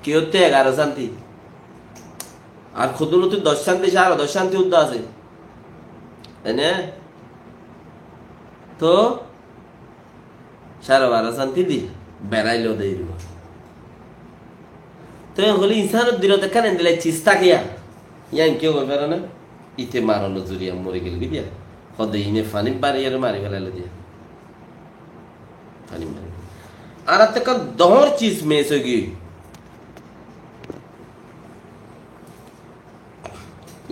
কি হচ্ছে 11 শান্তি আর খুদুলতি 10 শান্তি সারা 10 শান্তি উদ্দা আছে এনে তো সারা 12 শান্তি দি বেড়াইলো দেই তো হলি ইনসানের দিলতে কেন দিলাই চিস্তা কিয়া ইয়ান কেউ করবে না ইতে মারানো জুরিয়া মরে গেল দিয়া হদে ইনে ফানি বাড়ি আর মারি ফেলাইলো দিয়া ফানি মারি আর তক দহর চিজ মেস হগি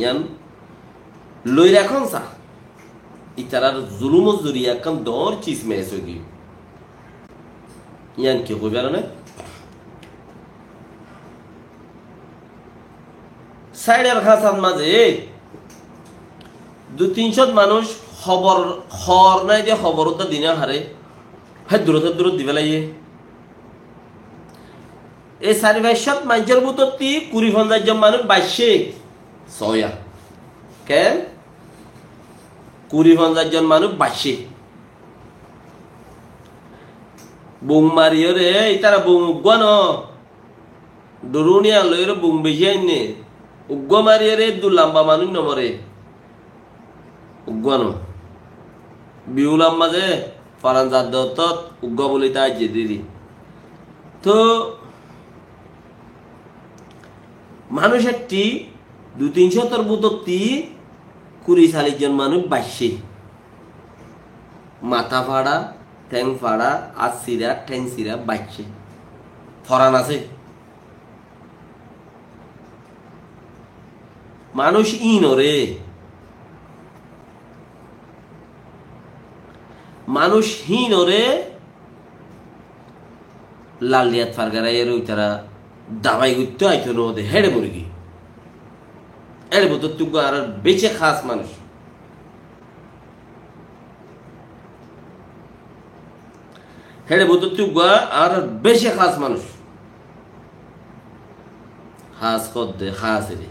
ইয়ান লই রাখন সা ইতারার জুলুম জুরিয়া কাম দহর চিজ মেস হগি ইয়ান কেউ করবে না সাইডের খাসান মাঝে 200-300 মানুষ খবর খর নাই দিয়ে খবর তো দিনে হারে হ্যাঁ দূরত দিবে লাগে এই 4-5 মানুষের ভিতর 20-50 জন মানুষ বাইশে ছয়া কেন 20-50 জন মানুষ বাইশে বুম মারিও রে তারা বুম উগ্ন ডরুনিয়া লইরে বুম বেশি আইনে উগ্র মারিয়ে রে লম্বা মানুষ নমরে উগ্র বিউলাম মাঝে ফারান জাত উগ্র বলি তাই যে দিদি তো মানুষ একটি 200-300 ভিতর 20-40 জন মানুষ বাইশে মাথা ফাড়া ঠ্যাং ফাড়া আর সিরা ঠ্যাং সিরা বাইশে ফরান আছে মানুষ ইনরে মানুষ হীনরে লাল দিয়াত ফারগারা এর ওই তারা দাবাই করতে আইতো নদে হেড়ে মুরগি এর ভিতর তুই আর বেঁচে খাস মানুষ হেড়ে ভিতর তুই আর বেশি খাস মানুষ খাস কর দে খাস রে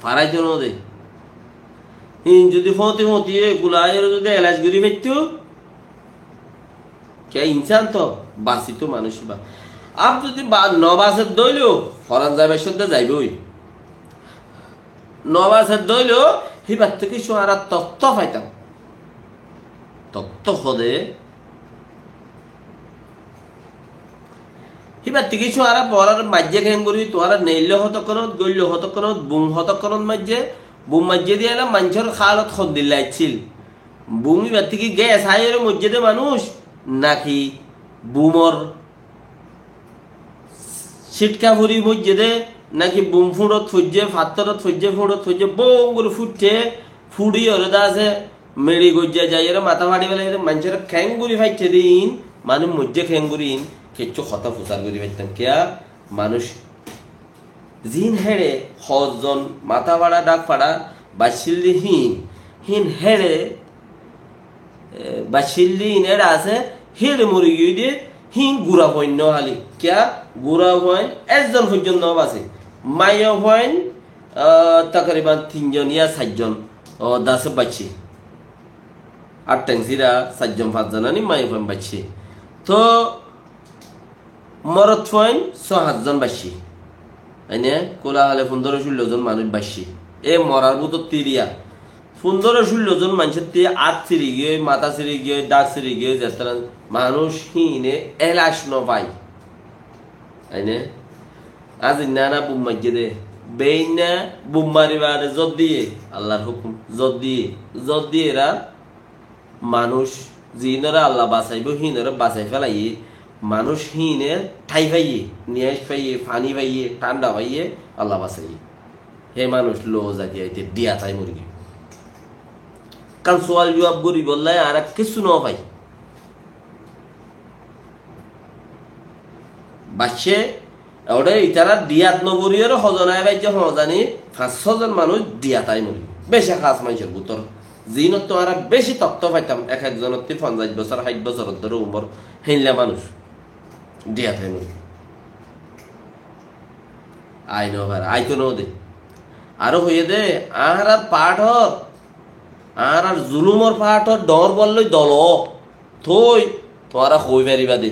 ফারাইতো নদে হিন যদি ফতি গুলাইয়ের যদি এলাচ গরি ফেলতো কে ইনসান তো বাসি তো মানুষ বা আপ যদি 9 বাসের দইলো ফরান যাবে সদ্যা যাইবে ওই 9 বাসের দইলো হিবার থেকে সোয়ারা তত্ত্ব পাইতাম তত্ত্ব হদে হিবার থেকে সোয়ারা পড়ার মাঝে খেন করি তোয়ারা নেইলে হতকনত গইল হতকনত বুম হতকনত মাঝে বুম মাঝে দিয়ে এলাম মানুষের খালত খদ দিলাইছিল বুম এবার থেকে গ্যাস হাইয়ের মসজিদে মানুষ নাকি বুমর ছিটকা ফুরি মসজিদে নাকি বুম ফুড়ত ফুজে ফাত্তরত ফুজে ফুড়ত ফুজে বম করে ফুটছে ফুড়ি হরদা আছে মেড়ি গজ্জা যাই এর মাথা ফাড়ি ফেলে মানুষের খ্যাঙ্গুরি ফাইছে দিন মানুষ মজ্জে খ্যাঙ্গুরি কেচ্ছু কথা ফুসার করি পাইতাম কেয়া মানুষ জিন হেড়ে হজন মাথা ফাড়া ডাক ফাড়া বাসিল্লি হিন হেড়ে বাসিল্লি এরা আছে হেড়ে মরে গিয়ে দিয়ে হিন গুড়া হইন হালি কেয়া গুড়া হইন একজন পর্যন্ত আছে মাইয়া হইন তাকরিবান 3 জন ইয়া 4 জন দাসে বাচ্চি আর ট্যাংসিরা 4 জন 5 জন আনি মাইয়া হইন বাচ্চি তো মরত হইন 6-7 জন বাচ্চি এনে কোলা হলে 15-16 জন মানুষ বাসি এ মরার মতো তিরিয়া 15-16 জন মানুষের দিয়ে আট সিঁড়ি গিয়ে মাথা সিঁড়ি গিয়ে ডাক সিঁড়ি গিয়ে যেতে মানুষ হিনে এলাস ন পাই এনে আজ নানা বুম মাইজে দে বেইনা বুম মারিবারে জদ দিয়ে আল্লাহর হুকুম জদ দিয়ে এরা মানুষ জিনরা আল্লাহ বাঁচাইব হিনরা বাঁচাই ফেলাই মানুষ হিনে ঠাই পাইয়ে নিয়াস পাইয়ে ফানি পাইয়ে ঠান্ডা পাইয়ে আল্লাহ বাঁচাইয়ে হে মানুষ লো জাতি আইতে দিয়া তাই মুরগি কারণ সোয়াল জবাব করি বললাই আর কিছু ন পাই বাচ্চে ওটা ইতারা দিয়াত নগরীর হজনায় বাইছে হজানি 500 জন মানুষ দিয়া তাই মুরগি বেশি খাস মানুষের ভিতর জিনত তো আর বেশি তত্ত্ব পাইতাম 1-1 জনের 50 বছর 60 বছর ধরে উমর হেনলা মানুষ দিয়া তাই মুরগি আই নবার আই তো নদে আরো হয়ে দে আর পাঠ আর জুলুমর পাঠ ডর বললই দল থই তোমারা কই পারিবা দে